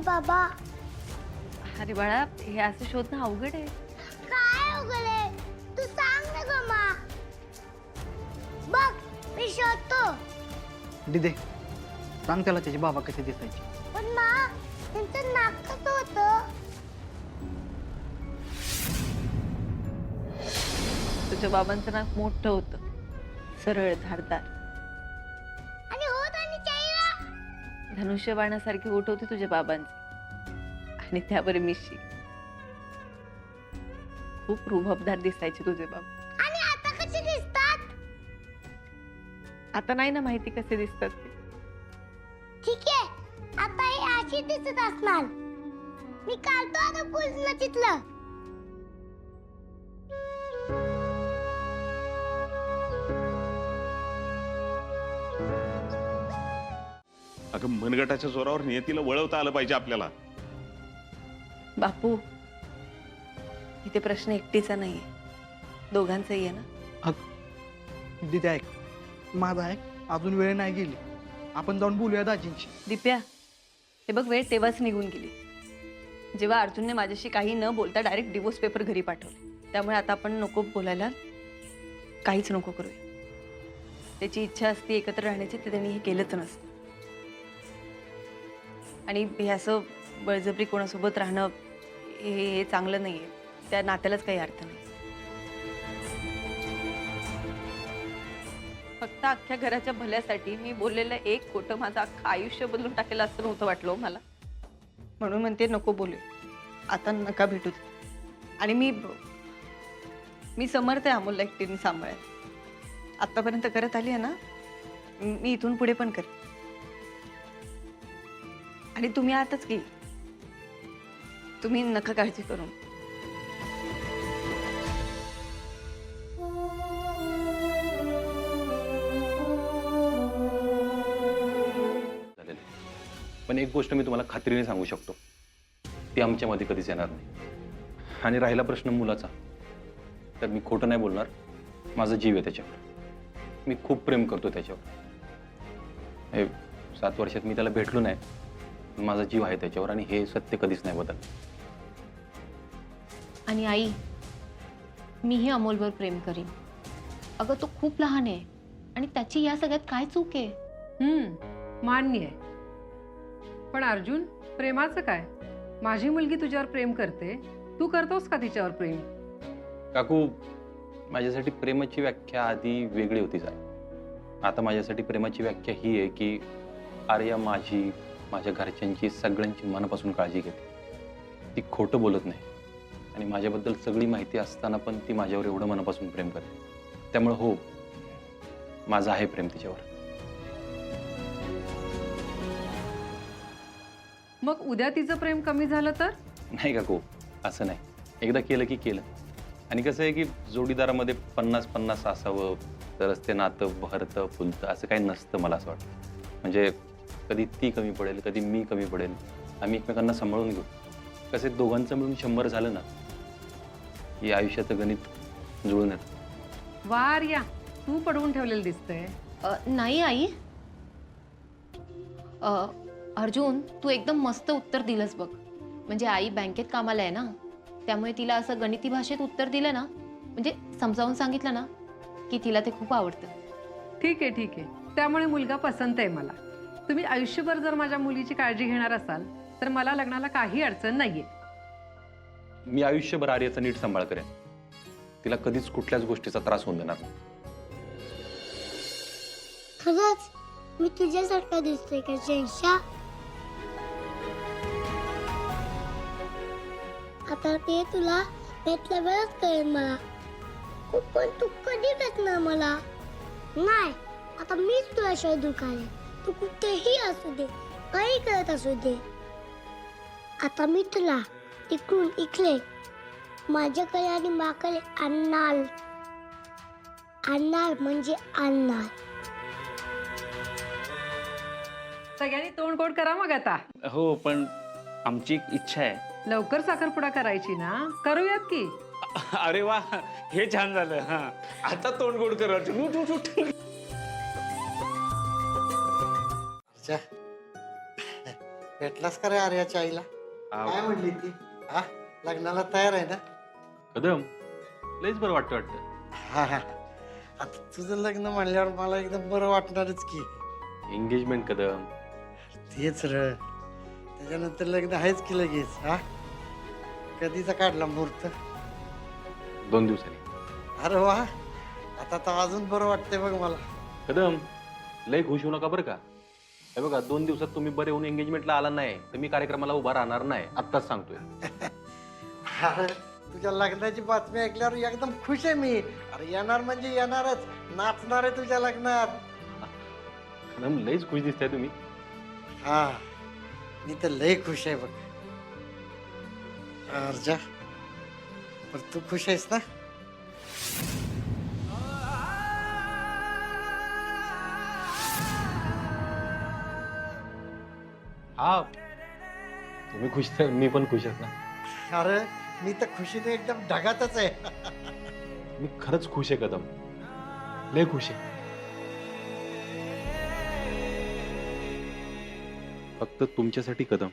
बाबा? अरे बाळा, हे असं शोधणं अवघड आहे. काय अवघड आहे? तू सांग ना ग मा. बघ, मी शोधतो. दिदे सांग त्याला त्याचे बाबा कसे दिसायचे. पण मा, त्यांचं नाक कसं होतं? तुझ्या बाबांचं नाक मोठं होतं, सरळ धारदार. आणि होत आणि चेहरा धनुष्यबाणासारखी ओठ होती तुझ्या बाबांची, आणि त्यावर मिशी. खूप रुबाबदार दिसायचे तुझे बाबा. आणि आता कसे दिसतात? आता नाही ना माहिती कसे दिसतात ते. ठीक आहे, आता हे अशी दिसत असणार. मी काढतो आता पुसलं तिथलं. अगं मनगटाच्या जोरावर नियतीला वळवता आलं पाहिजे आपल्याला. बापू, इथे प्रश्न एकटीचा नाहीये, दोघांचाही आहे ना. दिदे ऐक, माझा ऐक, अजून वेळ नाही गेली. आपण जाऊन बोलूया दाजींशी. दिप्या, हे बघ, वेळ तेव्हाच निघून गेली जेव्हा अर्जुनने माझ्याशी काही न बोलता डायरेक्ट डिवोर्स पेपर घरी पाठवले. त्यामुळे आता आपण नको बोलायला, काहीच नको करूया. त्याची इच्छा असती एकत्र राहण्याची, ते त्यांनी हे केलंच नसतं. आणि हे असं बळजबरी कोणासोबत राहणं हे चांगलं नाहीये. त्या नात्यालाच काही अर्थ नाही. फक्त अख्ख्या घराच्या भल्यासाठी मी बोललेलं एक खोटं माझं अख्खं आयुष्य बदलून टाकेल असं नव्हतं वाटलं हो मला. म्हणून म्हणते नको बोलू, आता नका भेटू. आणि मी समर्थ आहे अमोलला एकटीने सांभाळायला. आतापर्यंत करत आली आहे ना, मी इथून पुढे पण कर. आणि तुम्ही आताच की, तुम्ही नका काळजी करू. पण एक गोष्ट मी तुम्हाला खात्रीने सांगू शकतो, ती आमच्यामध्ये कधीच येणार नाही. आणि राहिला प्रश्न मुलाचा, तर मी खोटं नाही बोलणार. माझा जीव आहे त्याच्यावर. मी खूप प्रेम करतो त्याच्यावर. हे 7 वर्षात मी त्याला भेटलो नाही, माझा जीव आहे त्याच्यावर, आणि हे सत्य कधीच नाही बदल. आणि आई, मीही अमोलवर प्रेम करीन. अगं तो खूप लहान आहे, आणि त्याची या सगळ्यात काय चूक आहे? मान्य आहे. पण अर्जुन, प्रेमाचं काय? माझी मुलगी तुझ्यावर प्रेम करते, तू करतोस का तिच्यावर प्रेम? काकू, माझ्यासाठी प्रेमाची व्याख्या आधी वेगळी होती जरा. आता माझ्यासाठी प्रेमाची व्याख्या ही आहे की आर्या माझी, माझ्या घरच्यांची, सगळ्यांची मनापासून काळजी घेते. ती खोटं बोलत नाही, आणि माझ्याबद्दल सगळी माहिती असताना पण ती माझ्यावर एवढं मनापासून प्रेम करते. त्यामुळे हो, माझं आहे प्रेम तिच्यावर. मग उद्या तिचं प्रेम कमी झालं तर? नाही काकू, असं नाही. एकदा केलं की केलं. आणि कसं आहे की जोडीदारामध्ये 50-50 असावं, तरच ते नातं बहरतं फुलतं, असं काही नसतं मला असं वाटतं. म्हणजे कधी ती कमी पडेल, कधी मी कमी पडेल, आम्ही एकमेकांना सांभाळून घेऊ. कसे दोघांचं मिळून 100 झालं ना, की आयुष्याचं गणित जुळून येतं. वार या, तू पडवून ठेवलेलं दिसतंय. नाही आई. अर्जुन, तू एकदम मस्त उत्तर दिलंस बघ. म्हणजे आई बँकेत कामाला आहे ना, त्यामुळे तिला असं गणिती भाषेत उत्तर दिलं ना, म्हणजे समजावून सांगितलं ना, की तिला ते खूप आवडतं. ठीक आहे, ठीक आहे. त्यामुळे मुलगा पसंत आहे मला. तुम्ही आयुष्यभर जर माझ्या मुलीची काळजी घेणार असाल तर मला लग्नाला काही अडचण नाहीये. मी आयुष्यभर आर्याचा नीट सांभाळ करेन. तिला कधीच कुठल्याच गोष्टीचा त्रास होऊन देणार नाही. खरंच मी तुझ्यासारखा दिसतोय का जयशा? आता ते तुला भेटल्या वेळच कळेल मला. पण तू कधी भेटणार मला? नाही, आता मीच तुला शोधून काढेन. तू कुठेही असू दे, काही करत असू दे. आता मी तुला इकडून इकडे माझ्याकडे आणि माकडे आणणार. आणणार म्हणजे आणणार. सगळ्यांनी तोंड गोड करा मग आता. हो, पण आमची एक इच्छा आहे. लवकर साखरपुडा करायची ना, करूयात की. अरे वा, हे छान झालं. हा, आता तोंड गोड कर अर्जुन. उठ उठ उठ. भेटलास का रे आर्याच्या आईला? काय म्हणली ती? हा, लग्नाला तयार आहे ना? कदम लयच बरं वाटतं. हा हा. आता तुझं लग्न म्हणल्यावर मला एकदम बरं वाटणारच की. एंगेजमेंट कदम. तेच र, त्याच्यानंतर लग्न आहेच की लगेच. हा, कधीचा काढला मुहूर्त? 2 दिवसांनी. अरे वा, आता तर अजून बरं वाटतंय बघ मला. कदम लय खुश होऊ नका बरं का. हे बघा 2 दिवसात तुम्ही बरे होऊन एंगेजमेंटला आला नाही तर मी कार्यक्रमाला उभा राहणार नाही, आत्ताच सांगतोय. अरे, तुझ्या लग्नाची बातमी ऐकल्यावर एकदम खुश आहे मी. अरे येणार म्हणजे येणारच, नाचणार आहे तुझ्या लग्नात. कदम लयच खुश दिसताय तुम्ही. हा, मी तर लय खुश आहे बघ. अर्जा, पण तू खुश आहेस ना? हा, तुम्ही खुश तर मी पण खुश आहे ना. अरे, मी तर खुशीने एकदम ढगातच आहे. मी खरंच खुश आहे कदम, लय खुश आहे. फक्त तुमच्यासाठी कदम.